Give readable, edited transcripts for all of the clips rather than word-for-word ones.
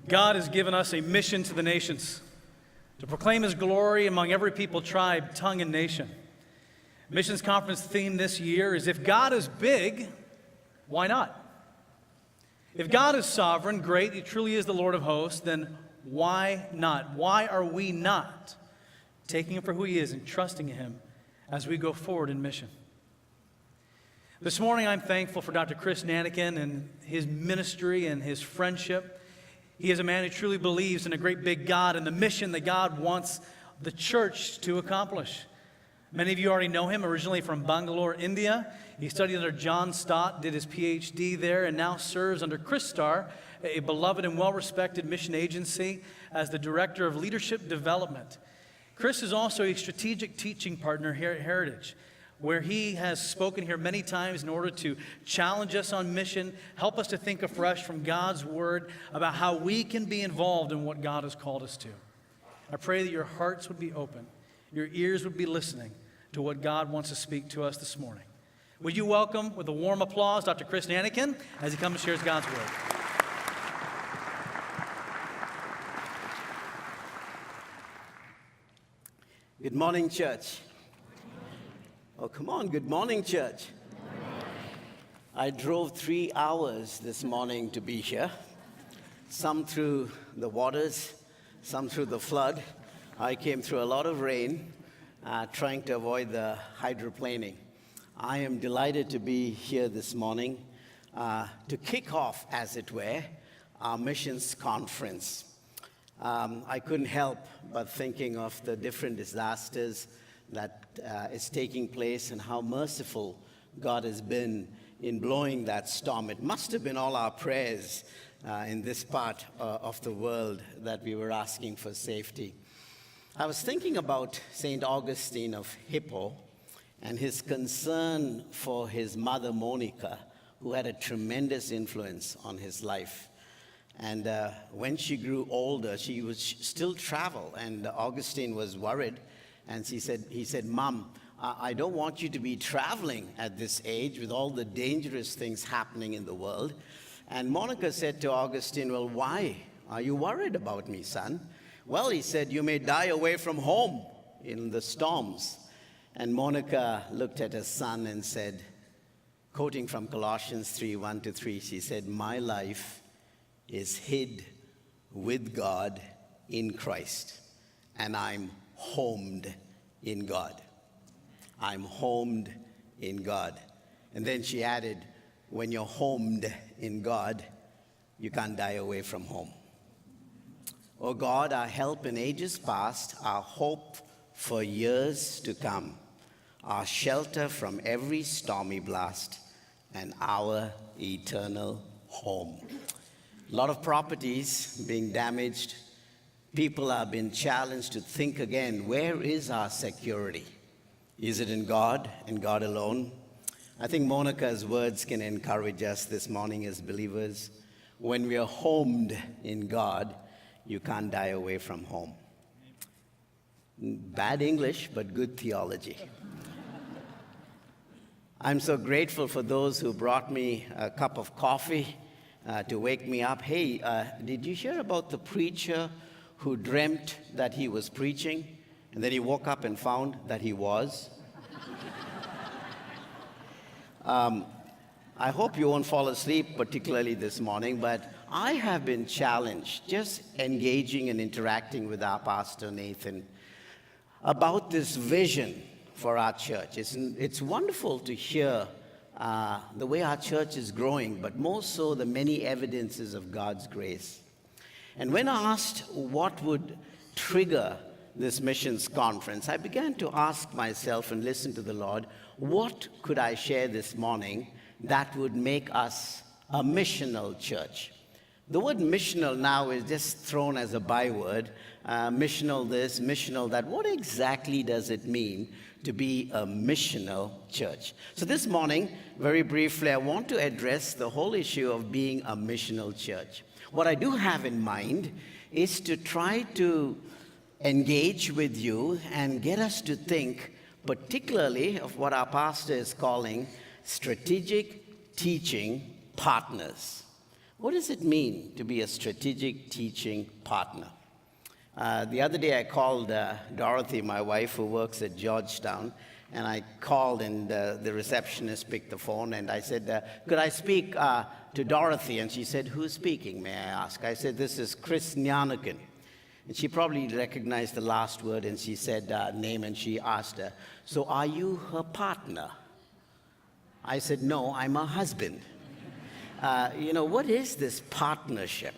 God has given us a mission to the nations, to proclaim His glory among every people, tribe, tongue, and nation. Missions Conference theme this year is, if God is big, why not? If God is sovereign, great, He truly is the Lord of hosts, then why not? Why are we not taking Him for who He is and trusting Him as we go forward in mission? This morning I'm thankful for Dr. Gnanakan and his ministry and his friendship. He is a man who truly believes in a great big God and the mission that God wants the church to accomplish. Many of you already know him, originally from Bangalore, India. He studied under John Stott, did his PhD there, and now serves under Christar, a beloved and well-respected mission agency, as the Director of Leadership Development. Chris is also a strategic teaching partner here at Heritage, where he has spoken here many times in order to challenge us on mission, help us to think afresh from God's Word about how we can be involved in what God has called us to. I pray that your hearts would be open, your ears would be listening to what God wants to speak to us this morning. Would you welcome, with a warm applause, Dr. Gnanakan as he comes and shares God's Word. Good morning, church. Oh, come on. Good morning, church. I drove 3 hours this morning to be here. Some through the waters, some through the flood. I came through a lot of rain, trying to avoid the hydroplaning. I am delighted to be here this morning to kick off, as it were, our missions conference. I couldn't help but thinking of the different disasters that is taking place and how merciful God has been in blowing that storm. It must have been all our prayers in this part of the world that we were asking for safety. I was thinking about St. Augustine of Hippo and his concern for his mother Monica, who had a tremendous influence on his life. And when she grew older, she would still travel, and Augustine was worried. And he said, Mom, I don't want you to be traveling at this age with all the dangerous things happening in the world. And Monica said to Augustine, well, why are you worried about me, son? Well, he said, you may die away from home in the storms. And Monica looked at her son and said, quoting from Colossians 3:1-3, she said, my life is hid with God in Christ, and I'm homed in God. I'm homed in God. And then she added, when you're homed in God, you can't die away from home. O God, our help in ages past, our hope for years to come, our shelter from every stormy blast, and our eternal home. A lot of properties being damaged. People are being challenged to think again, where is our security? Is it in God and God alone? I think Monica's words can encourage us this morning as believers. When we are homed in God, you can't die away from home. Bad English, but good theology. I'm so grateful for those who brought me a cup of coffee to wake me up. Hey, did you hear about the preacher who dreamt that he was preaching, and then he woke up and found that he was? I hope you won't fall asleep particularly this morning, but I have been challenged just engaging and interacting with our pastor, Nathan, about this vision for our church. It's wonderful to hear the way our church is growing, but more so the many evidences of God's grace. And when asked what would trigger this missions conference, I began to ask myself and listen to the Lord, what could I share this morning that would make us a missional church? The word missional now is just thrown as a byword, missional this, missional that. What exactly does it mean to be a missional church? So this morning, very briefly, I want to address the whole issue of being a missional church. What I do have in mind is to try to engage with you and get us to think particularly of what our pastor is calling strategic teaching partners. What does it mean to be a strategic teaching partner? The other day I called Dorothy, my wife, who works at Georgetown, and I called and the receptionist picked the phone and I said, could I speak to Dorothy? And she said, who's speaking, may I ask? I said, this is Chris Gnanakan. And she probably recognized the last word and she said name and she asked her, so are you her partner? I said, no, I'm her husband. What is this partnership?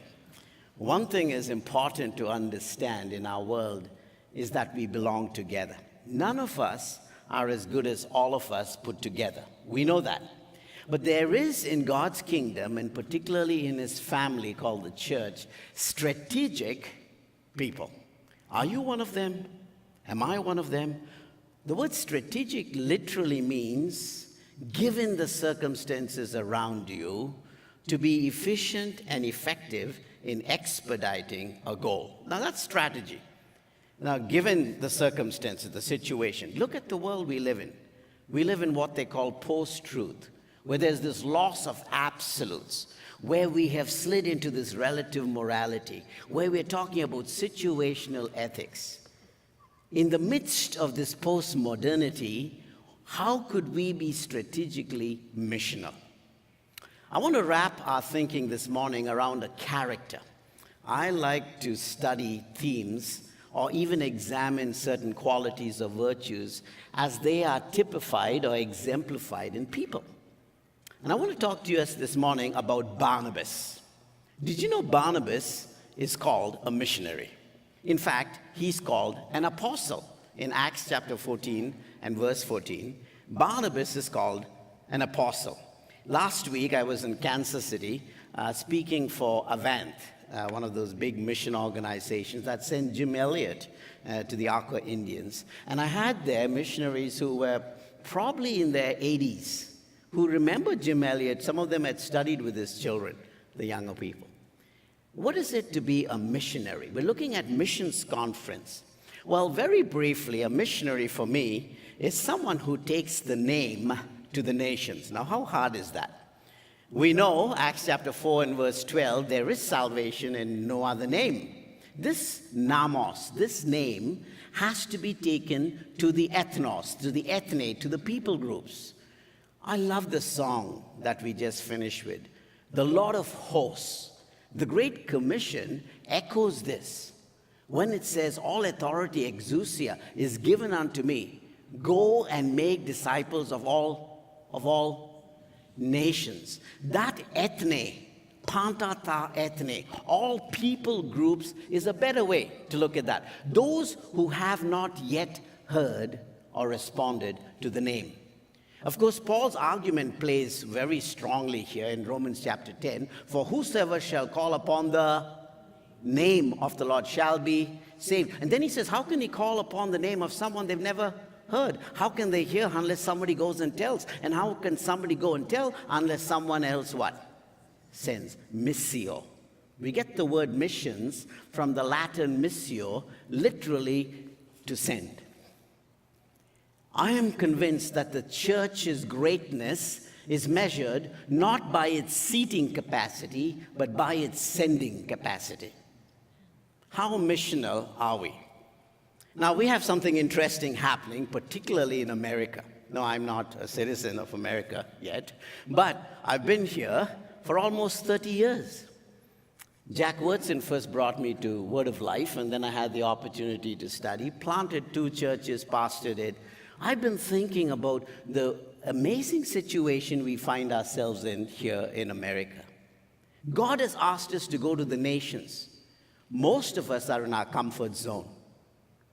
One thing is important to understand in our world is that we belong together. None of us are as good as all of us put together. We know that. But there is in God's kingdom, and particularly in his family called the church, strategic people. Are you one of them? Am I one of them? The word strategic literally means, given the circumstances around you, to be efficient and effective in expediting a goal. Now that's strategy. Now, given the circumstances, the situation, look at the world we live in. We live in what they call post-truth, where there's this loss of absolutes, where we have slid into this relative morality, where we're talking about situational ethics. In the midst of this post-modernity, how could we be strategically missional? I want to wrap our thinking this morning around a character. I like to study themes or even examine certain qualities or virtues as they are typified or exemplified in people. And I want to talk to you this morning about Barnabas. Did you know Barnabas is called a missionary? In fact, he's called an apostle. In Acts chapter 14 and verse 14, Barnabas is called an apostle. Last week, I was in Kansas City speaking for Avant, one of those big mission organizations that sent Jim Elliot to the Aqua Indians. And I had there missionaries who were probably in their 80s, who remember Jim Elliot. Some of them had studied with his children, the younger people. What is it to be a missionary? We're looking at missions conference. Well, very briefly, a missionary for me is someone who takes the name to the nations. Now, how hard is that? We know, Acts chapter 4 and verse 12, there is salvation in no other name. This namos, this name, has to be taken to the ethnos, to the ethne, to the people groups. I love the song that we just finished with, the Lord of Hosts. The Great Commission echoes this when it says, all authority, exousia, is given unto me. Go and make disciples of all nations. That ethne, pantata ethne, all people groups, is a better way to look at that. Those who have not yet heard or responded to the name. Of course, Paul's argument plays very strongly here in Romans chapter 10. For whosoever shall call upon the name of the Lord shall be saved. And then he says, how can he call upon the name of someone they've never heard? How can they hear unless somebody goes and tells? And how can somebody go and tell unless someone else what? Sends. Missio. We get the word missions from the Latin missio, literally to send. I am convinced that the church's greatness is measured not by its seating capacity, but by its sending capacity. How missional are we? Now, we have something interesting happening, particularly in America. No, I'm not a citizen of America yet, but I've been here for almost 30 years. Jack Wurtson first brought me to Word of Life, and then I had the opportunity to study, planted 2 churches, pastored it. I've been thinking about the amazing situation we find ourselves in here in America. God has asked us to go to the nations. Most of us are in our comfort zone.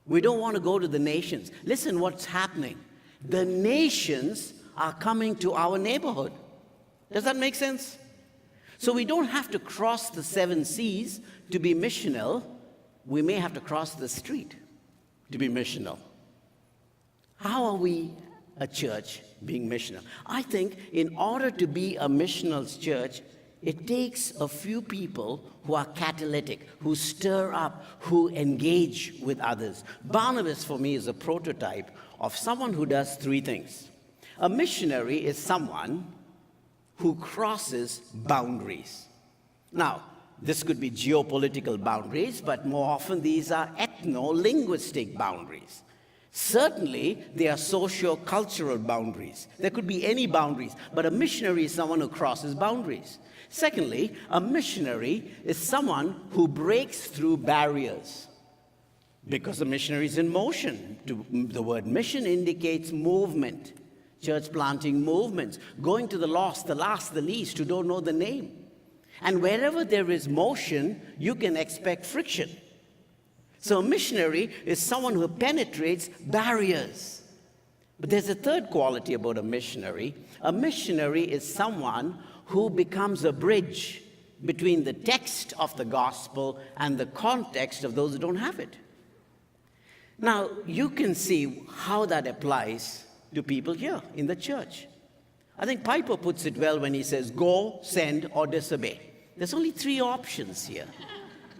We don't want to go to the nations. Listen what's happening. The nations are coming to our neighborhood. Does that make sense? So we don't have to cross the 7 seas to be missional. We may have to cross the street to be missional. How are we, a church, being missional? I think in order to be a missional church, it takes a few people who are catalytic, who stir up, who engage with others. Barnabas, for me, is a prototype of someone who does 3 things. A missionary is someone who crosses boundaries. Now, this could be geopolitical boundaries, but more often these are ethno-linguistic boundaries. Certainly, they are socio-cultural boundaries. There could be any boundaries, but a missionary is someone who crosses boundaries. Secondly, a missionary is someone who breaks through barriers, because a missionary is in motion. The word mission indicates movement, church planting movements, going to the lost, the last, the least, who don't know the name. And wherever there is motion, you can expect friction. So a missionary is someone who penetrates barriers. But there's a third quality about a missionary. A missionary is someone who becomes a bridge between the text of the gospel and the context of those who don't have it. Now, you can see how that applies to people here in the church. I think Piper puts it well when he says, go, send, or disobey. There's only three options here.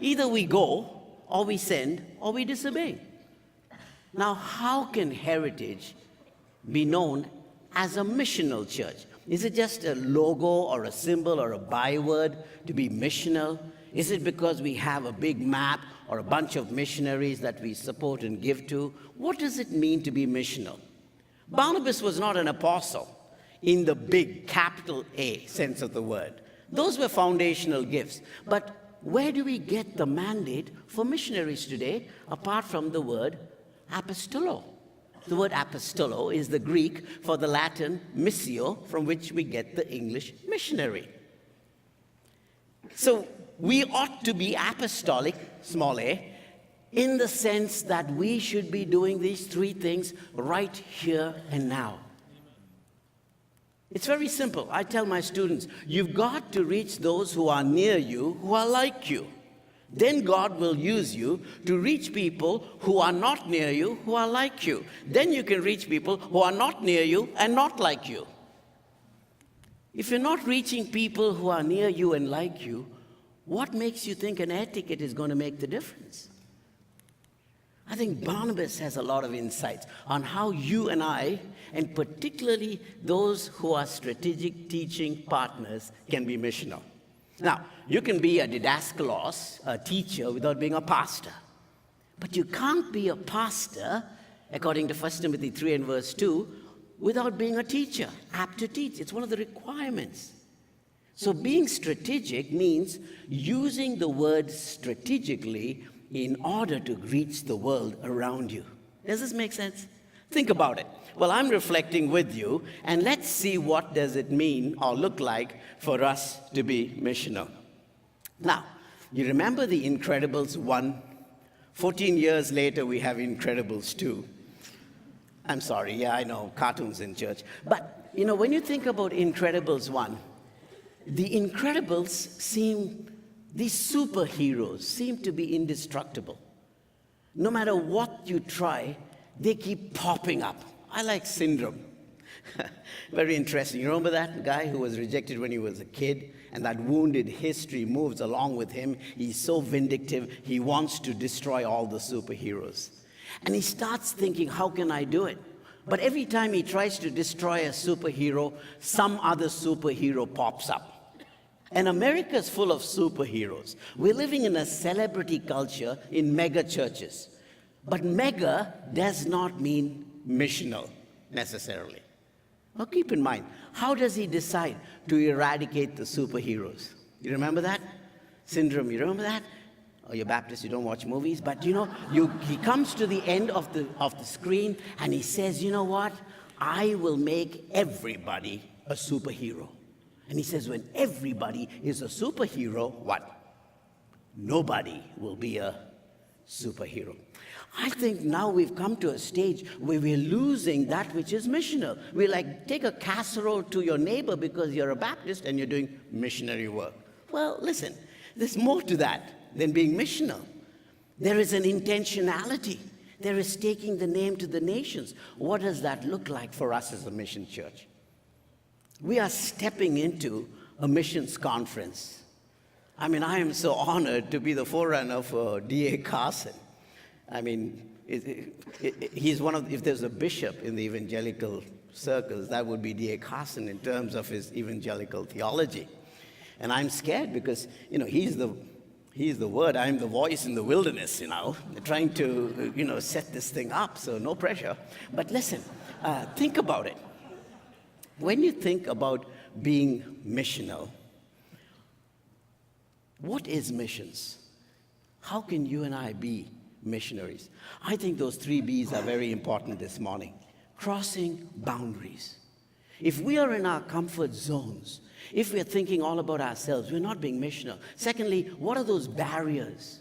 Either we go, or we send, or we disobey. Now, how can Heritage be known as a missional church? Is it just a logo or a symbol or a byword to be missional? Is it because we have a big map or a bunch of missionaries that we support and give to? What does it mean to be missional? Barnabas was not an apostle in the big capital A sense of the word. Those were foundational gifts. But where do we get the mandate for missionaries today apart from the word apostolo? The word apostolo is the Greek for the Latin missio, from which we get the English missionary. So we ought to be apostolic, small a, in the sense that we should be doing these three things right here and now. It's very simple. I tell my students, you've got to reach those who are near you, who are like you. Then God will use you to reach people who are not near you, who are like you. Then you can reach people who are not near you and not like you. If you're not reaching people who are near you and like you, what makes you think an air ticket is going to make the difference? I think Barnabas has a lot of insights on how you and I, and particularly those who are strategic teaching partners, can be missional. Now, you can be a didaskalos, a teacher, without being a pastor. But you can't be a pastor, according to 1 Timothy 3 and verse 2, without being a teacher, apt to teach. It's one of the requirements. So being strategic means using the word strategically in order to reach the world around you. Does this make sense? Think about it. Well, I'm reflecting with you, and let's see what does it mean or look like for us to be missional. Now, you remember the Incredibles 1? 14 years later, we have Incredibles 2. I'm sorry, yeah, I know, cartoons in church. But, when you think about Incredibles 1, the Incredibles these superheroes seem to be indestructible. No matter what you try, they keep popping up. I like Syndrome. Very interesting. You remember that guy who was rejected when he was a kid, and that wounded history moves along with him? He's so vindictive, he wants to destroy all the superheroes. And he starts thinking, how can I do it? But every time he tries to destroy a superhero, some other superhero pops up. And America's full of superheroes. We're living in a celebrity culture in mega churches. But mega does not mean missional, necessarily. Now keep in mind, how does he decide to eradicate the superheroes? You remember that? Syndrome, you remember that? Oh, you're Baptist, you don't watch movies. But he comes to the end of the screen and he says, you know what? I will make everybody a superhero. And he says, when everybody is a superhero, what? Nobody will be a superhero. I think now we've come to a stage where we're losing that which is missional. We take a casserole to your neighbor because you're a Baptist and you're doing missionary work. Well, listen, there's more to that than being missional. There is an intentionality. There is taking the name to the nations. What does that look like for us as a mission church? We are stepping into a missions conference. I am so honored to be the forerunner for D.A. Carson. He's if there's a bishop in the evangelical circles, that would be D.A. Carson in terms of his evangelical theology. And I'm scared because, he's the word, I'm the voice in the wilderness, trying to, set this thing up, so no pressure. But listen, think about it. When you think about being missional, what is missions? How can you and I be missionaries? I think those 3 B's are very important this morning. Crossing boundaries. If we are in our comfort zones, if we're thinking all about ourselves, we're not being missional. Secondly, what are those barriers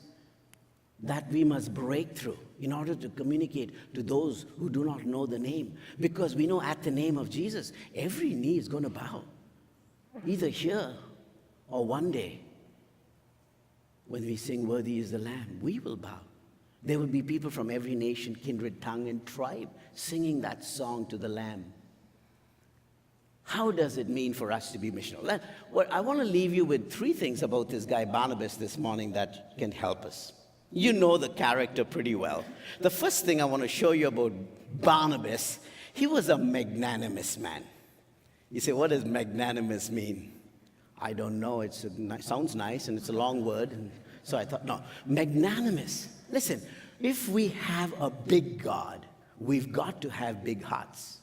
that we must break through in order to communicate to those who do not know the name? Because we know at the name of Jesus, every knee is going to bow. Either here or one day, when we sing, "Worthy is the Lamb," we will bow. There will be people from every nation, kindred, tongue, and tribe singing that song to the Lamb. How does it mean for us to be missional? Well, I want to leave you with 3 things about this guy Barnabas this morning that can help us. You know the character pretty well. The first thing I want to show you about Barnabas, he was a magnanimous man. You say, what does magnanimous mean? I don't know. It sounds nice, and it's a long word. And so I thought, no, magnanimous. Listen, if we have a big God, we've got to have big hearts.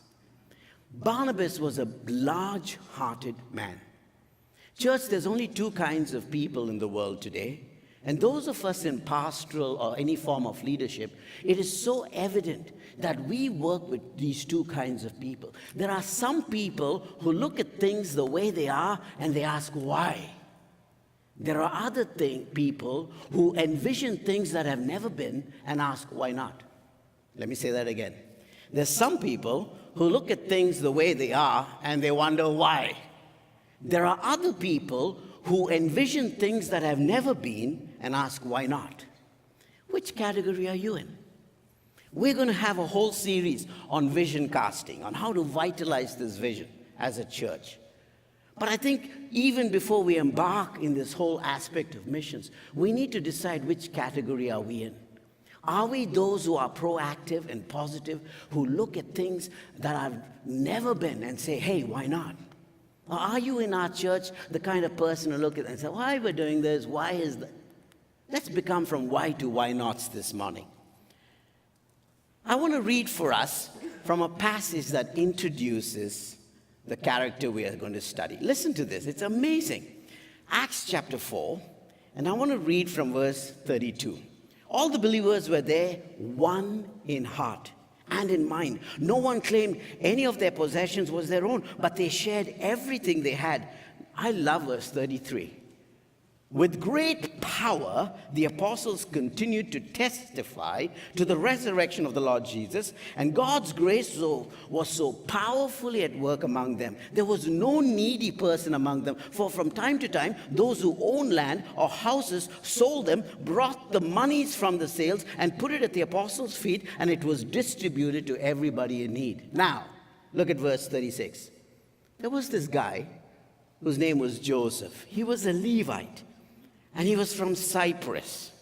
Barnabas was a large-hearted man. Church, there's only 2 kinds of people in the world today. And those of us in pastoral or any form of leadership, it is so evident that we work with these 2 kinds of people. There are some people who look at things the way they are and they ask why. There are other people who envision things that have never been and ask why not. Let me say that again. There's some people who look at things the way they are and they wonder why. There are other people who envision things that have never been and ask why not. Which category are you in? We're going to have a whole series on vision casting, on how to vitalize this vision as a church. But I think even before we embark in this whole aspect of missions, we need to decide which category are we in. Are we those who are proactive and positive, who look at things that have never been and say, hey, why not? Or are you in our church the kind of person who look at it and say, why we're doing this, why is that? Let's become from why to why nots this morning. I want to read for us from a passage that introduces the character we are going to study. Listen to this, it's amazing. Acts chapter 4, and I want to read from verse 32. All the believers were there, one in heart and in mind. No one claimed any of their possessions was their own, but they shared everything they had. I love verse 33. With great power, the apostles continued to testify to the resurrection of the Lord Jesus, and God's grace was so powerfully at work among them. There was no needy person among them, for from time to time, those who owned land or houses sold them, brought the monies from the sales, and put it at the apostles' feet, and it was distributed to everybody in need. Now, look at verse 36. There was this guy whose name was Joseph. He was a Levite. And he was from Cyprus,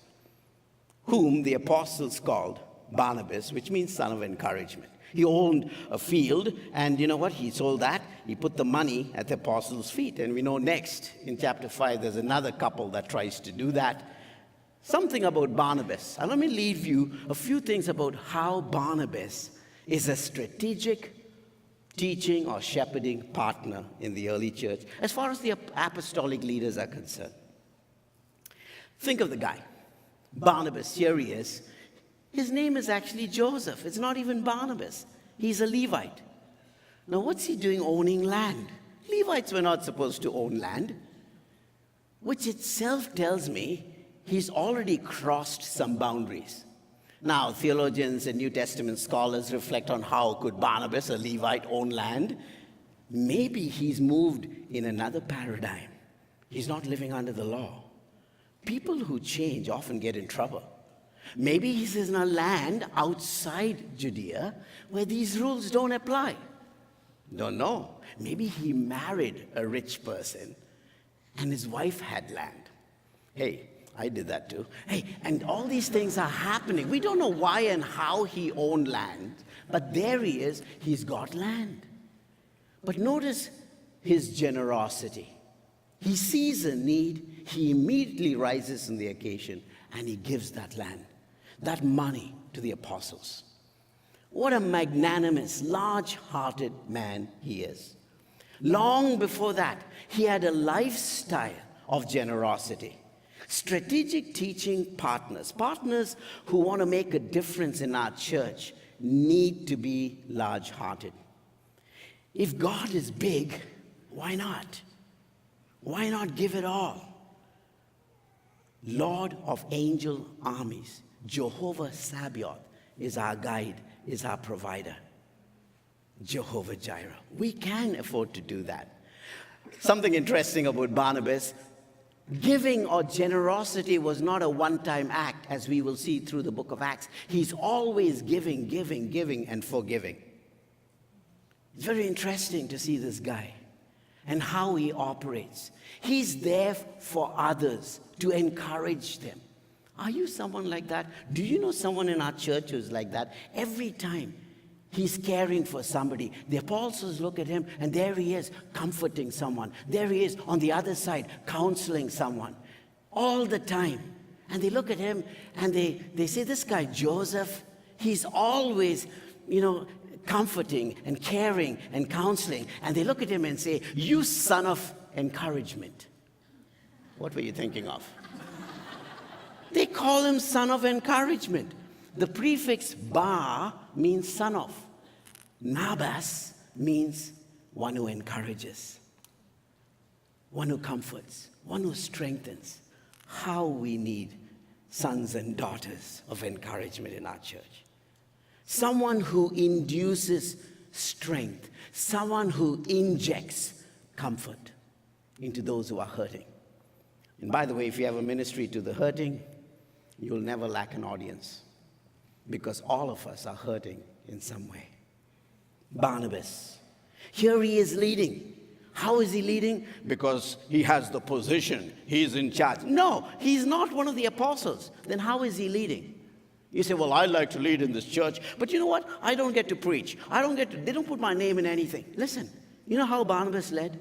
whom the apostles called Barnabas, which means son of encouragement. He owned a field, and you know what? He sold that. He put the money at the apostles' feet. And we know next, in chapter 5, there's another couple that tries to do that. Something about Barnabas. And let me leave you a few things about how Barnabas is a strategic teaching or shepherding partner in the early church, as far as the apostolic leaders are concerned. Think of the guy, Barnabas. Here he is. His name is actually Joseph. It's not even Barnabas. He's a Levite. Now, what's he doing owning land? Levites were not supposed to own land, which itself tells me he's already crossed some boundaries. Now, theologians and New Testament scholars reflect on how could Barnabas, a Levite, own land. Maybe he's moved in another paradigm. He's not living under the law. People who change often get in trouble. Maybe he's in a land outside Judea where these rules don't apply. Don't know. Maybe he married a rich person and his wife had land. Hey, I did that too. Hey, and all these things are happening. We don't know why and how he owned land, but there he is. He's got land. But notice his generosity. He sees a need, he immediately rises on the occasion, and he gives that land, that money to the apostles. What a magnanimous, large-hearted man he is. Long before that, he had a lifestyle of generosity. Strategic teaching partners who want to make a difference in our church, need to be large-hearted. If God is big, why not? Why not give it all? Lord of angel armies, Jehovah Sabaoth is our guide, is our provider. Jehovah Jireh. We can afford to do that. Something interesting about Barnabas, giving or generosity was not a one-time act, as we will see through the book of Acts. He's always giving, and forgiving. It's very interesting to see this guy and how he operates. He's there for others, to encourage them. Are you someone like that? Do you know someone in our church who's like that? Every time he's caring for somebody, the apostles look at him, and there he is, comforting someone. There he is on the other side, counseling someone. All the time. And they look at him, and they say, this guy, Joseph, he's always, comforting and caring and counseling. And they look at him and say, you son of encouragement. What were you thinking of? They call him son of encouragement. The prefix bar means son of. Nabas means one who encourages, one who comforts, one who strengthens. How we need sons and daughters of encouragement in our church. Someone who induces strength, someone who injects comfort into those who are hurting. And by the way, if you have a ministry to the hurting, you'll never lack an audience, because all of us are hurting in some way. Barnabas, here he is leading. How is he leading? Because he has the position, he's in charge. No, he's not one of the apostles. Then how is he leading? You say, well, I like to lead in this church, but you know what? I don't get to preach. They don't put my name in anything. Listen, you know how Barnabas led?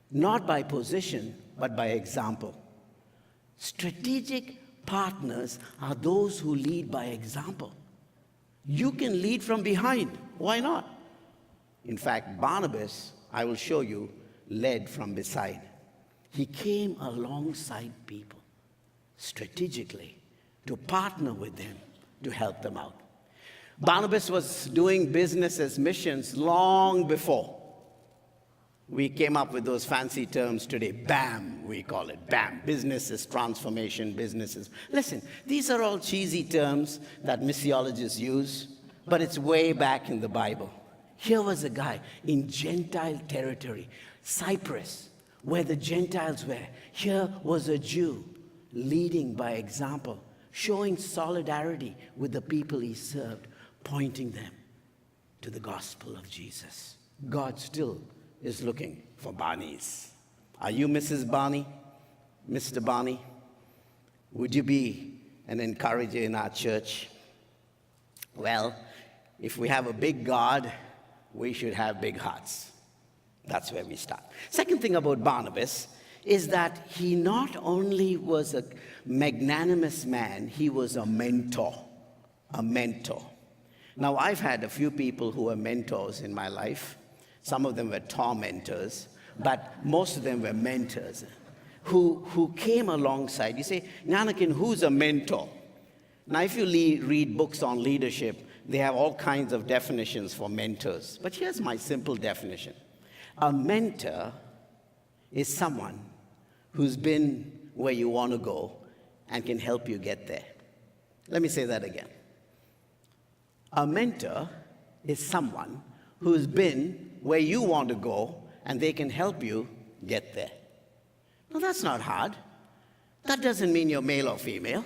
Not by position, but by example. Strategic partners are those who lead by example. You can lead from behind. Why not? In fact, Barnabas, I will show you, led from beside. He came alongside people strategically to partner with them, to help them out. Barnabas was doing business as missions long before we came up with those fancy terms today. BAM, we call it. BAM. Business is transformation, businesses. Listen, these are all cheesy terms that missiologists use, but it's way back in the Bible. Here was a guy in Gentile territory, Cyprus, where the Gentiles were. Here was a Jew leading by example, showing solidarity with the people he served, pointing them to the gospel of Jesus. God still is looking for Barneys. Are you Mrs. Barney? Mr. Barney? Would you be an encourager in our church? Well, if we have a big God, we should have big hearts. That's where we start. Second thing about Barnabas is that he not only was a magnanimous man, he was a mentor. A mentor. Now, I've had a few people who were mentors in my life. Some of them were tormentors, but most of them were mentors who came alongside. You say, Gnanakan, who's a mentor? Now, if you read books on leadership, they have all kinds of definitions for mentors. But here's my simple definition. A mentor is someone who's been where you want to go and can help you get there. Let me say that again. A mentor is someone who's been where you want to go and they can help you get there. Now, that's not hard. That doesn't mean you're male or female.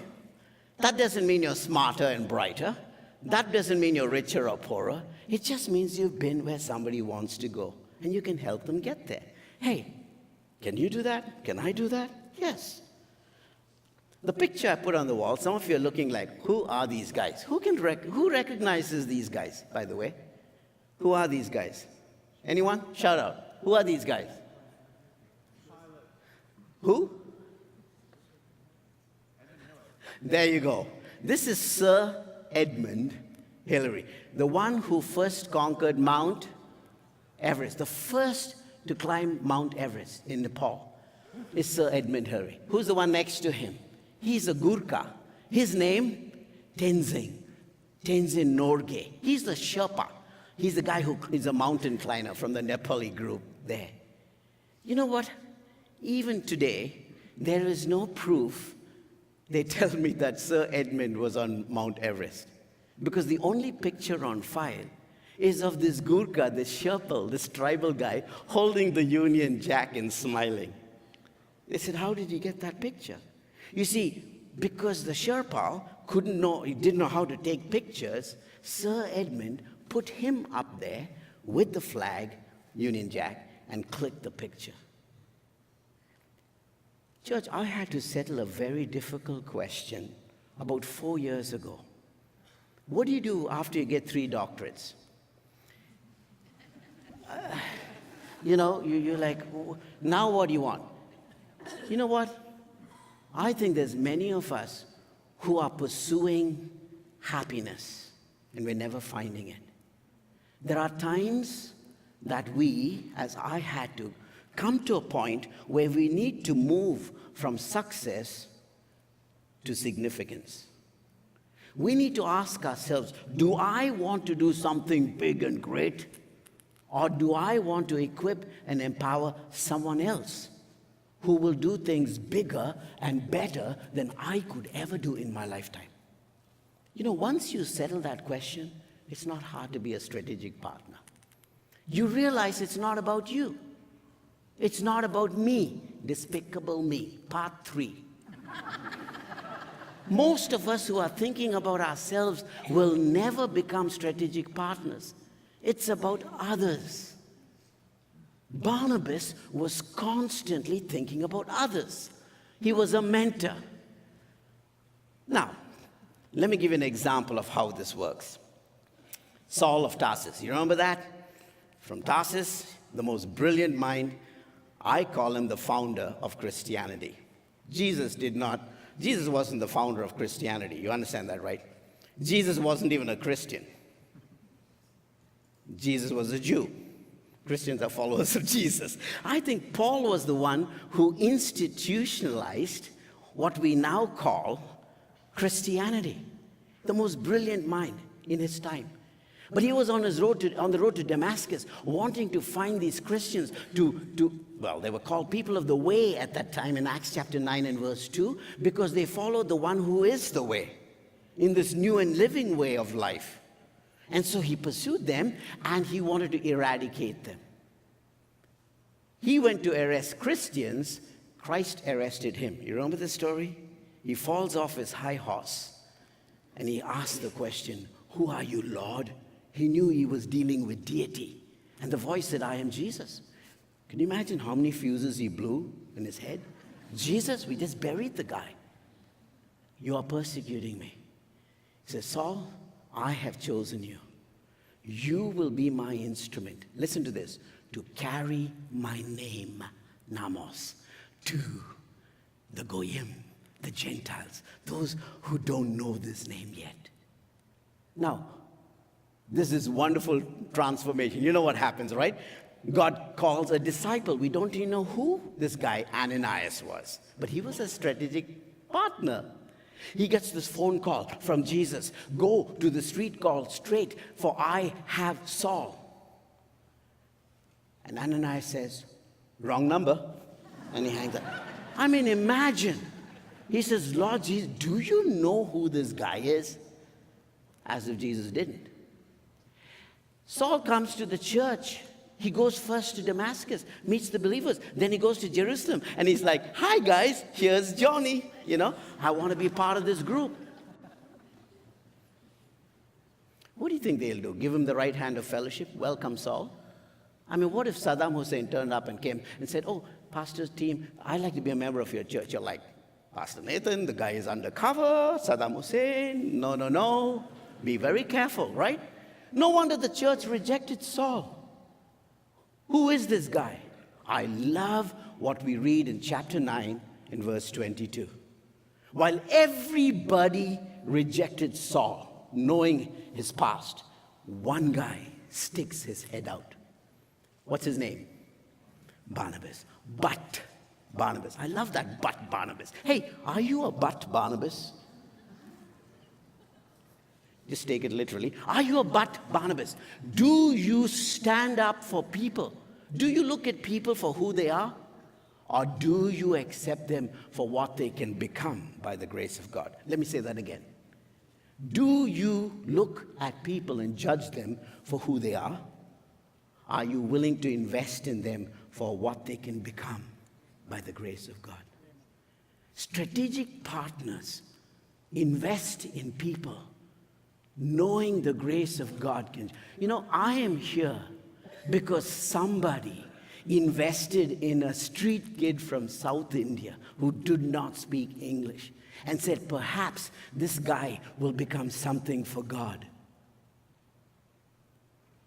That doesn't mean you're smarter and brighter. That doesn't mean you're richer or poorer. It just means you've been where somebody wants to go and you can help them get there. Hey, can you do that? Can I do that? Yes. The picture I put on the wall, some of you are looking like, who are these guys? Who recognizes these guys, by the way? Who are these guys? Anyone? Shout out. Who are these guys? Who? There you go. This is Sir Edmund Hillary, the one who first conquered Mount Everest, the first to climb Mount Everest in Nepal is Sir Edmund Hillary. Who's the one next to him? He's a Gurkha. His name, Tenzing Norgay. He's the Sherpa. He's the guy who is a mountain climber from the Nepali group there. You know what? Even today, there is no proof. They tell me that Sir Edmund was on Mount Everest. Because the only picture on file is of this Gurkha, this Sherpa, this tribal guy, holding the Union Jack and smiling. They said, how did you get that picture? You see, because the Sherpa he didn't know how to take pictures, Sir Edmund put him up there with the flag, Union Jack, and clicked the picture. Church, I had to settle a very difficult question about 4 years ago. What do you do after you get 3 doctorates? You're like, now what do you want? You know what? I think there's many of us who are pursuing happiness and we're never finding it. There are times that we, as I had to, come to a point where we need to move from success to significance. We need to ask ourselves, do I want to do something big and great? Or do I want to equip and empower someone else who will do things bigger and better than I could ever do in my lifetime? Once you settle that question, it's not hard to be a strategic partner. You realize it's not about you. It's not about me, despicable me, part 3. Most of us who are thinking about ourselves will never become strategic partners. It's about others. Barnabas was constantly thinking about others. He was a mentor. Now, let me give you an example of how this works. Saul of Tarsus, you remember that? From Tarsus, the most brilliant mind. I call him the founder of Christianity. Jesus wasn't the founder of Christianity. You understand that, right? Jesus wasn't even a Christian. Jesus was a Jew. Christians are followers of Jesus. I think Paul was the one who institutionalized what we now call Christianity. The most brilliant mind in his time. But he was on the road to Damascus, wanting to find these Christians they were called people of the way at that time in Acts chapter 9 and verse 2, because they followed the one who is the way, in this new and living way of life. And so he pursued them, and he wanted to eradicate them. He went to arrest Christians. Christ arrested him. You remember the story? He falls off his high horse, and he asked the question, "Who are you, Lord?" He knew he was dealing with deity. And the voice said, "I am Jesus." Can you imagine how many fuses he blew in his head? Jesus, we just buried the guy. "You are persecuting me." He says, "Saul, I have chosen you. You will be my instrument." Listen to this. "To carry my name, Namos, to the Goyim, the Gentiles, those who don't know this name yet." Now, this is wonderful transformation. You know what happens, right? God calls a disciple. We don't even know who this guy Ananias was, but he was a strategic partner. He gets this phone call from Jesus. "Go to the street called Straight, for I have Saul." And Ananias says, "Wrong number." And he hangs up. I mean, imagine. He says, "Lord Jesus, do you know who this guy is?" As if Jesus didn't. Saul comes to the church. He goes first to Damascus, meets the believers. Then he goes to Jerusalem. And he's like, "Hi, guys, here's Johnny. I want to be part of this group." What do you think they'll do? Give him the right hand of fellowship? Welcome, Saul. I mean, what if Saddam Hussein turned up and came and said, "Oh, pastor's team, I'd like to be a member of your church." You're like, "Pastor Nathan, the guy is undercover. Saddam Hussein, no. Be very careful," right? No wonder the church rejected Saul. Who is this guy? I love what we read in chapter 9 in verse 22. While everybody rejected Saul, knowing his past, one guy sticks his head out. What's his name? Barnabas. But Barnabas. I love that, but Barnabas. Hey, are you a but Barnabas? Just take it literally. Are you a but Barnabas? Do you stand up for people? Do you look at people for who they are? Or do you accept them for what they can become by the grace of God? Let me say that again. Do you look at people and judge them for who they are? Are you willing to invest in them for what they can become by the grace of God? Strategic partners invest in people, knowing the grace of God can. You know, I am here because somebody invested in a street kid from South India who did not speak English and said, perhaps this guy will become something for God.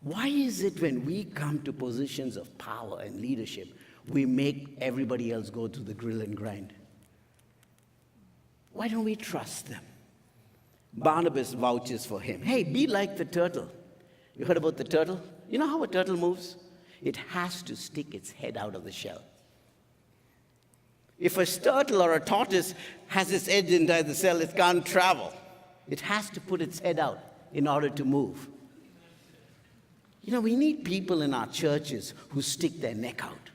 Why is it when we come to positions of power and leadership, we make everybody else go to the grill and grind? Why don't we trust them? Barnabas vouches for him. Hey, be like the turtle. You heard about the turtle? You know how a turtle moves? It has to stick its head out of the shell. If a turtle or a tortoise has its head inside the shell, it can't travel. It has to put its head out in order to move. You know, we need people in our churches who stick their neck out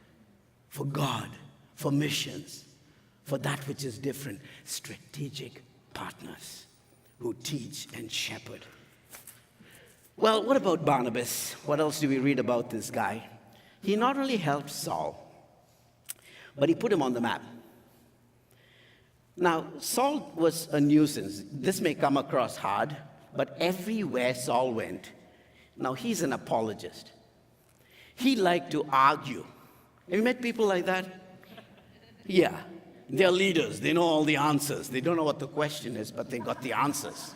for God, for missions, for that which is different. Strategic partners who teach and shepherd. Well, what about Barnabas? What else do we read about this guy? He not only helped Saul, but he put him on the map. Now, Saul was a nuisance. This may come across hard, but everywhere Saul went, now he's an apologist. He liked to argue. Have you met people like that? Yeah. They're leaders. They know all the answers. They don't know what the question is, but they got the answers.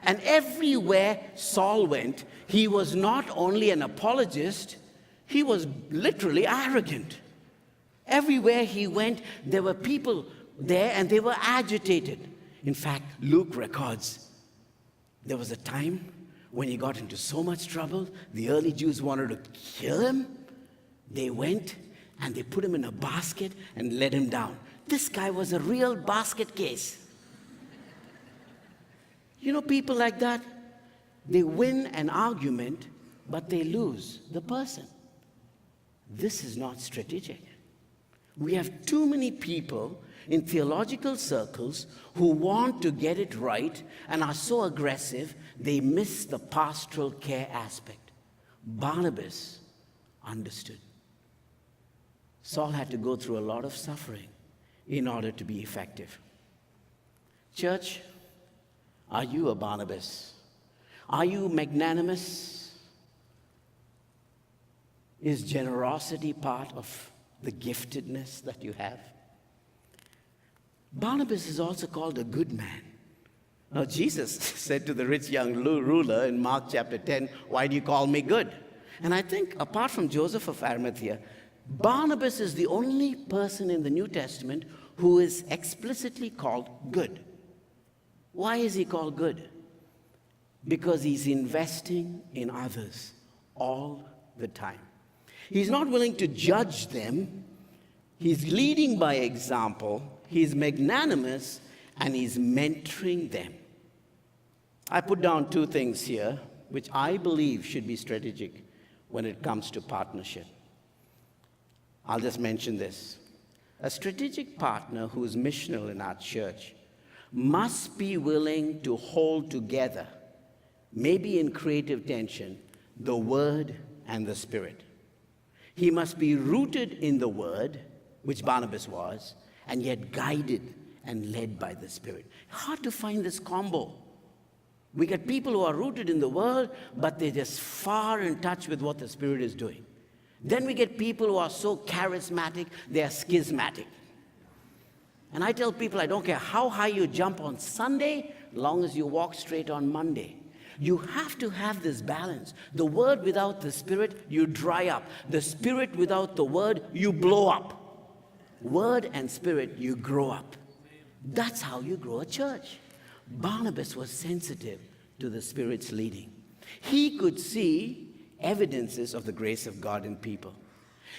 And everywhere Saul went, he was not only an apologist, he was literally arrogant. Everywhere he went, there were people there and they were agitated. In fact, Luke records there was a time when he got into so much trouble, the early Jews wanted to kill him. They went and they put him in a basket and let him down. This guy was a real basket case. You know, people like that, they win an argument, but they lose the person. This is not strategic. We have too many people in theological circles who want to get it right and are so aggressive, they miss the pastoral care aspect. Barnabas understood. Saul had to go through a lot of suffering in order to be effective. Church, are you a Barnabas? Are you magnanimous? Is generosity part of the giftedness that you have? Barnabas is also called a good man. Now, Jesus said to the rich young ruler in Mark chapter 10, "Why do you call me good?" And I think apart from Joseph of Arimathea, Barnabas is the only person in the New Testament who is explicitly called good. Why is he called good? Because he's investing in others all the time. He's not willing to judge them. He's leading by example. He's magnanimous, and he's mentoring them. I put down two things here, which I believe should be strategic when it comes to partnership. I'll just mention this. A strategic partner who is missional in our church must be willing to hold together, maybe in creative tension, the Word and the Spirit. He must be rooted in the Word, which Barnabas was, and yet guided and led by the Spirit. Hard to find this combo. We get people who are rooted in the Word, but they're just far in touch with what the Spirit is doing. Then we get people who are so charismatic, they are schismatic. And I tell people, I don't care how high you jump on Sunday, long as you walk straight on Monday. You have to have this balance. The word without the Spirit, you dry up. The Spirit without the word, you blow up. Word and Spirit, you grow up. That's how you grow a church. Barnabas was sensitive to the Spirit's leading. He could see evidences of the grace of God in people.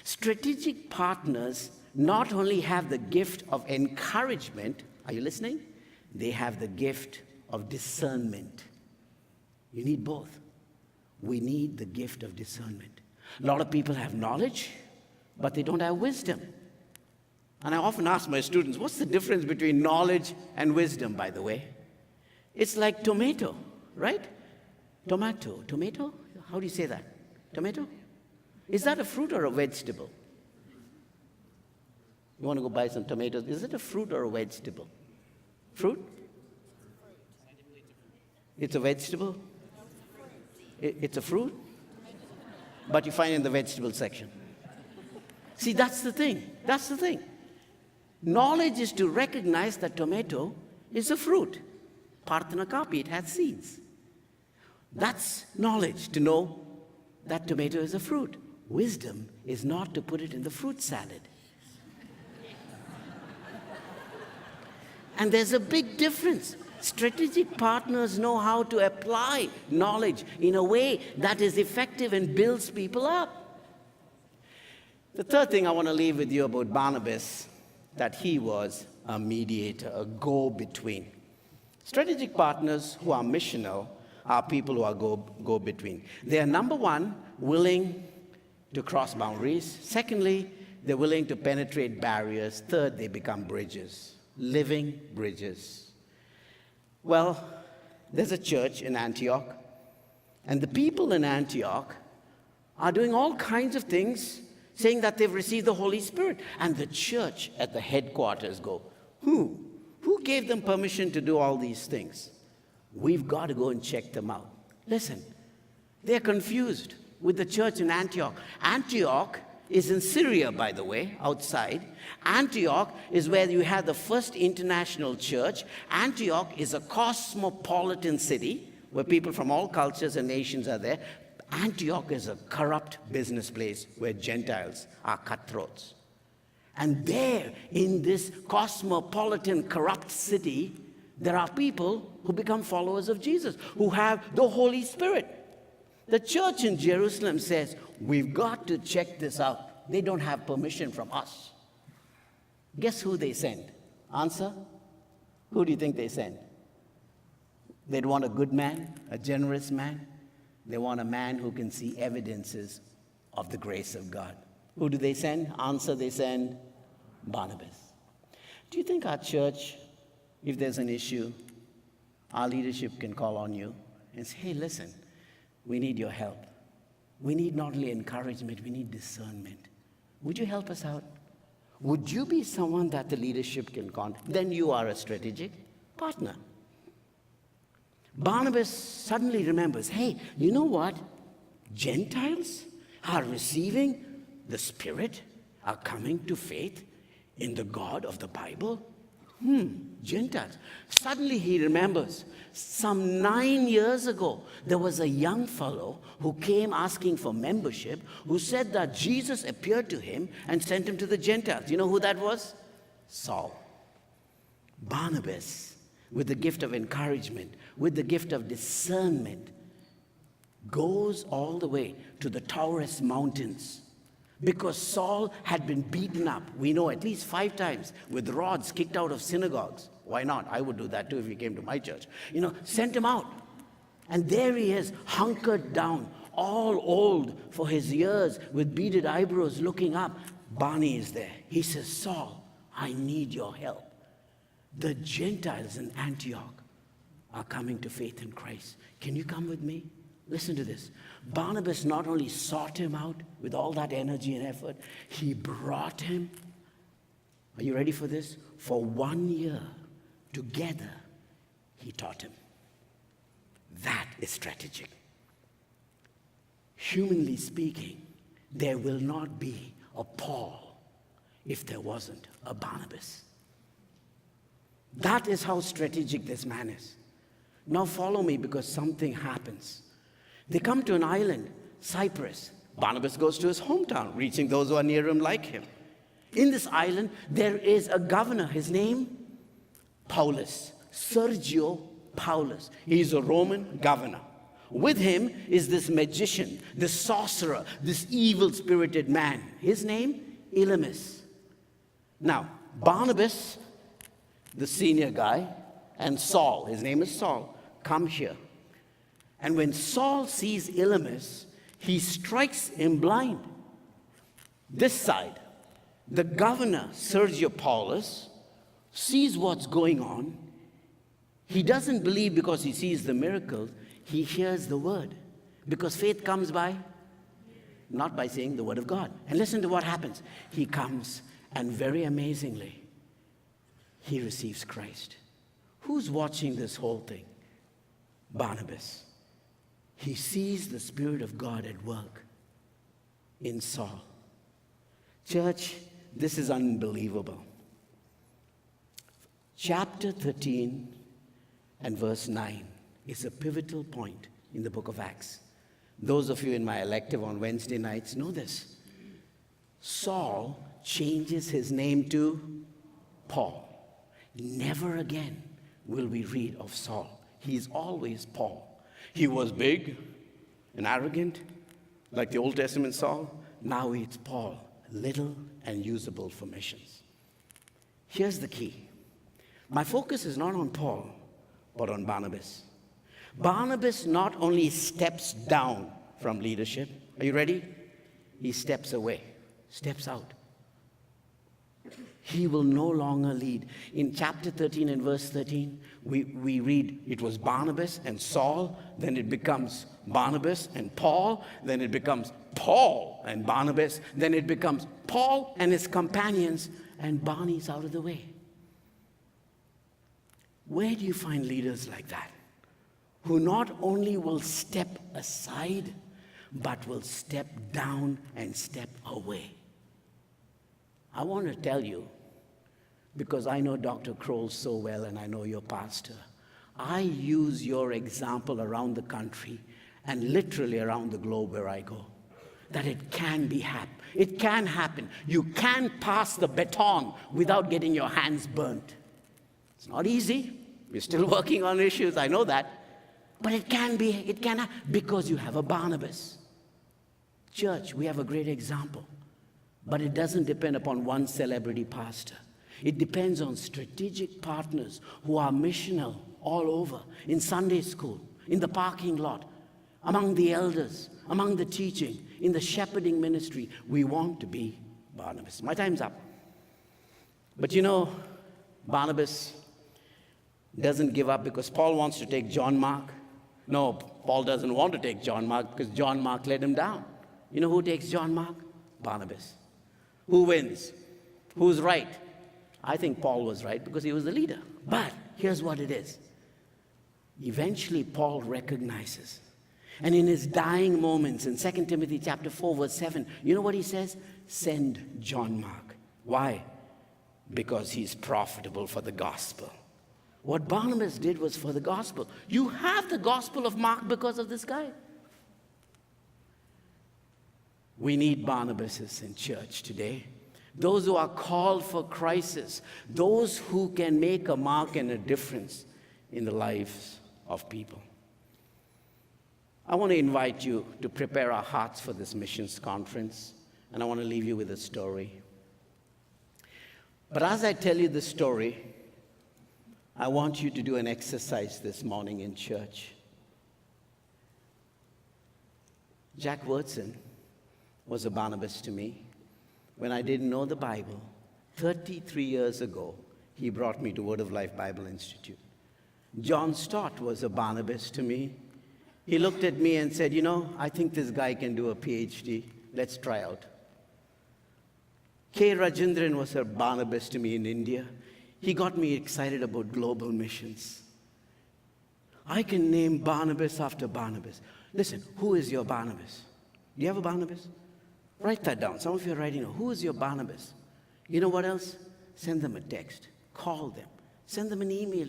Strategic partners not only have the gift of encouragement, are you listening? They have the gift of discernment. You need both. We need the gift of discernment. A lot of people have knowledge, but they don't have wisdom. And I often ask my students, what's the difference between knowledge and wisdom, by the way? It's like tomato, right? Tomato? How do you say that? Tomato? Is that a fruit or a vegetable? You want to go buy some tomatoes. Is it a fruit or a vegetable? Fruit? It's a vegetable? It's a fruit? But you find it in the vegetable section. See, that's the thing. That's the thing. Knowledge is to recognize that tomato is a fruit. Parthanakapi, it has seeds. That's knowledge, to know that tomato is a fruit. Wisdom is not to put it in the fruit salad. And there's a big difference. Strategic partners know how to apply knowledge in a way that is effective and builds people up. The third thing I want to leave with you about Barnabas, that he was a mediator, a go-between. Strategic partners who are missional are people who are go-between. They are, number one, willing to cross boundaries. Secondly, they're willing to penetrate barriers. Third, they become bridges, living bridges. Well, there's a church in Antioch, and the people in Antioch are doing all kinds of things, saying that they've received the Holy Spirit. And the church at the headquarters go, Who gave them permission to do all these things? We've got to go and check them out. Listen, they're confused with the church in Antioch. Antioch is in Syria, by the way, outside. Antioch is where you had the first international church. Antioch is a cosmopolitan city where people from all cultures and nations are there. Antioch is a corrupt business place where Gentiles are cutthroats. And there, in this cosmopolitan, corrupt city, there are people who become followers of Jesus, who have the Holy Spirit. The church in Jerusalem says, we've got to check this out. They don't have permission from us. Guess who they send? Answer? Who do you think they send? They'd want a good man, a generous man. They want a man who can see evidences of the grace of God. Who do they send? Answer, they send Barnabas. Do you think our church, if there's an issue, our leadership can call on you and say, hey, listen, we need your help. We need not only encouragement, we need discernment. Would you help us out? Would you be someone that the leadership can contact? Then you are a strategic partner. Barnabas suddenly remembers, hey, you know what? Gentiles are receiving the Spirit, are coming to faith in the God of the Bible. Gentiles. Suddenly he remembers, some 9 years ago, there was a young fellow who came asking for membership, who said that Jesus appeared to him and sent him to the Gentiles. You know who that was? Saul. Barnabas, with the gift of encouragement, with the gift of discernment, goes all the way to the Taurus Mountains. Because Saul had been beaten up, we know, at least 5 times, with rods, kicked out of synagogues. Why not? I would do that too if he came to my church. Sent him out. And there he is, hunkered down, all old for his years, with beaded eyebrows, looking up. Barney is there. He says, Saul, I need your help. The Gentiles in Antioch are coming to faith in Christ. Can you come with me? Listen to this. Barnabas not only sought him out with all that energy and effort, he brought him. Are you ready for this? For 1 year, together, he taught him. That is strategic. Humanly speaking, there will not be a Paul if there wasn't a Barnabas. That is how strategic this man is. Now follow me because something happens. They come to an island, Cyprus. Barnabas goes to his hometown, reaching those who are near him like him. In this island, there is a governor. His name? Paulus. Sergio Paulus. He is a Roman governor. With him is this magician, this sorcerer, this evil-spirited man. His name? Elymas. Now, Barnabas, the senior guy, and Saul, his name is Saul, come here. And when Saul sees Elymas, he strikes him blind. This side, the governor, Sergio Paulus, sees what's going on. He doesn't believe because he sees the miracles. He hears the word. Because faith comes by, not by saying the word of God. And listen to what happens. He comes, and very amazingly, he receives Christ. Who's watching this whole thing? Barnabas. He sees the Spirit of God at work in Saul. Church, this is unbelievable. Chapter 13 and verse 9 is a pivotal point in the book of Acts. Those of you in my elective on Wednesday nights know this. Saul changes his name to Paul. Never again will we read of Saul. He is always Paul. He was big and arrogant, like the Old Testament Saul. Now it's Paul, little and usable for missions. Here's the key. My focus is not on Paul, but on Barnabas. Barnabas not only steps down from leadership. Are you ready? He steps away, steps out. He will no longer lead. In chapter 13 and verse 13, we read it was Barnabas and Saul, then it becomes Barnabas and Paul, then it becomes Paul and Barnabas, then it becomes Paul and his companions, and Barney's out of the way. Where do you find leaders like that? Who not only will step aside, but will step down and step away. I want to tell you, because I know Dr. Kroll so well and I know your pastor, I use your example around the country and literally around the globe where I go, that it can be happen. It can happen. You can pass the baton without getting your hands burnt. It's not easy. We're still working on issues, I know that. But it can because you have a Barnabas. Church, we have a great example. But it doesn't depend upon one celebrity pastor. It depends on strategic partners who are missional all over, in Sunday school, in the parking lot, among the elders, among the teaching, in the shepherding ministry. We want to be Barnabas. My time's up. But you know, Barnabas doesn't give up because Paul wants to take John Mark. No, Paul doesn't want to take John Mark because John Mark let him down. You know who takes John Mark? Barnabas. Who wins? Who's right? I think Paul was right because he was the leader. But here's what it is. Eventually, Paul recognizes. And in his dying moments, in 2 Timothy chapter 4, verse 7, you know what he says? Send John Mark. Why? Because he's profitable for the gospel. What Barnabas did was for the gospel. You have the gospel of Mark because of this guy. We need Barnabases in church today. Those who are called for crisis. Those who can make a mark and a difference in the lives of people. I want to invite you to prepare our hearts for this missions conference. And I want to leave you with a story. But as I tell you the story, I want you to do an exercise this morning in church. Jack Wurtson was a Barnabas to me. When I didn't know the Bible, 33 years ago, he brought me to Word of Life Bible Institute. John Stott was a Barnabas to me. He looked at me and said, you know, I think this guy can do a PhD. Let's try out. K. Rajendran was a Barnabas to me in India. He got me excited about global missions. I can name Barnabas after Barnabas. Listen, who is your Barnabas? Do you have a Barnabas? Write that down. Some of you are writing, who is your Barnabas? You know what else? Send them a text. Call them. Send them an email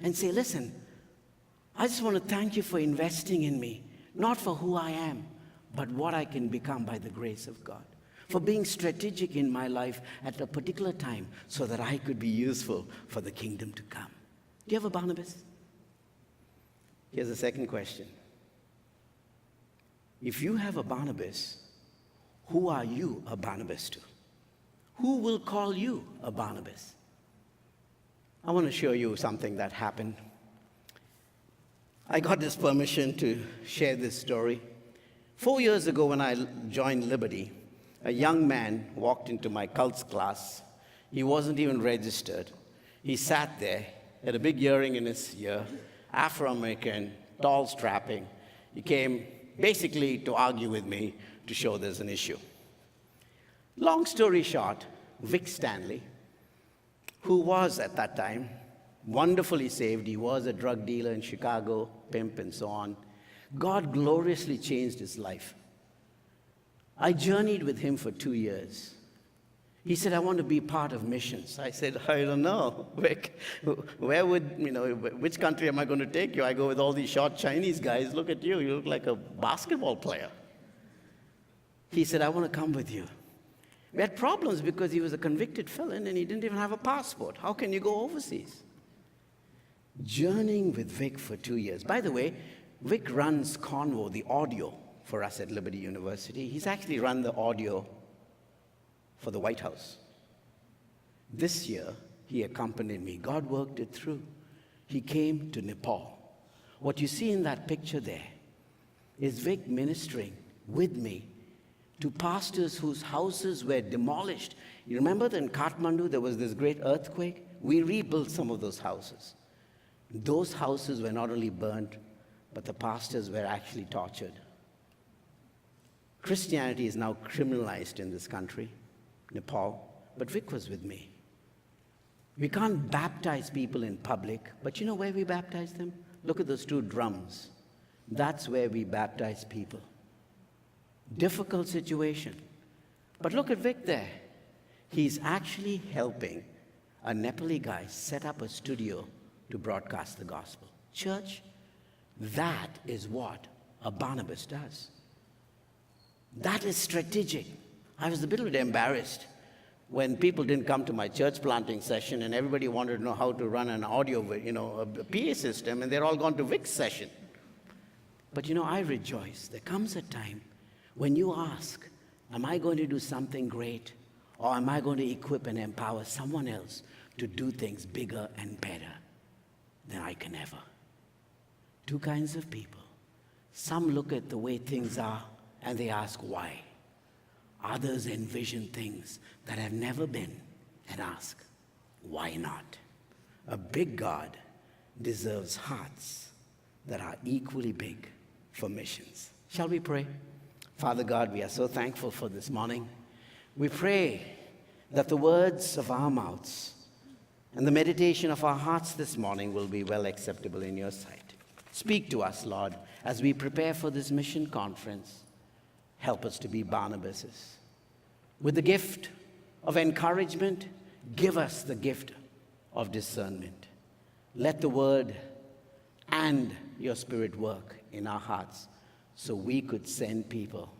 and say, listen, I just want to thank you for investing in me, not for who I am, but what I can become by the grace of God. For being strategic in my life at a particular time so that I could be useful for the kingdom to come. Do you have a Barnabas? Here's the second question. If you have a Barnabas, who are you a Barnabas to? Who will call you a Barnabas? I want to show you something that happened. I got this permission to share this story. 4 years ago when I joined Liberty, a young man walked into my cults class. He wasn't even registered. He sat there, had a big earring in his ear, Afro-American, tall, strapping. He came basically to argue with me to show there's an issue. Long story short, Vic Stanley, who was at that time wonderfully saved, he was a drug dealer in Chicago, pimp and so on, God gloriously changed his life. I journeyed with him for 2 years. He said, I want to be part of missions. I said, I don't know, Vic. Which country am I going to take you? I go with all these short Chinese guys. Look at you. You look like a basketball player. He said, I want to come with you. We had problems because he was a convicted felon and he didn't even have a passport. How can you go overseas? Journeying with Vic for 2 years. By the way, Vic runs Convo, the audio, for us at Liberty University. He's actually run the audio for the White House. This year, he accompanied me. God worked it through. He came to Nepal. What you see in that picture there is Vic ministering with me to pastors whose houses were demolished. You remember that in Kathmandu there was this great earthquake? We rebuilt some of those houses. Those houses were not only burned, but the pastors were actually tortured. Christianity is now criminalized in this country, Nepal, but Vic was with me. We can't baptize people in public, but you know where we baptize them? Look at those 2 drums. That's where we baptize people. Difficult situation. But look at Vic there. He's actually helping a Nepali guy set up a studio to broadcast the gospel. Church, that is what a Barnabas does. That is strategic. I was a bit embarrassed when people didn't come to my church planting session and everybody wanted to know how to run an audio, a PA system, and they're all gone to Vic's session. But I rejoice. There comes a time when you ask, am I going to do something great, or am I going to equip and empower someone else to do things bigger and better than I can ever? 2 kinds of people. Some look at the way things are and they ask why. Others envision things that have never been and ask, why not? A big God deserves hearts that are equally big for missions. Shall we pray? Father God, we are so thankful for this morning. We pray that the words of our mouths and the meditation of our hearts this morning will be well acceptable in your sight. Speak to us, Lord, as we prepare for this mission conference. Help us to be Barnabases. With the gift of encouragement, give us the gift of discernment. Let the word and your spirit work in our hearts so we could send people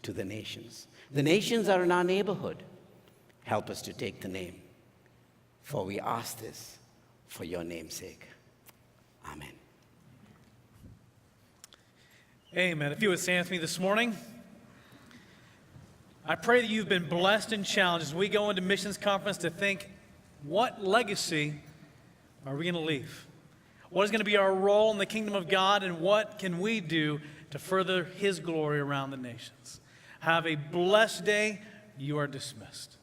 to the nations. The nations are in our neighborhood. Help us to take the name. For we ask this for your name's sake. Amen. Amen. If you would stand with me this morning. I pray that you've been blessed and challenged as we go into missions conference to think, what legacy are we going to leave? What is going to be our role in the kingdom of God, and what can we do to further his glory around the nations? Have a blessed day. You are dismissed.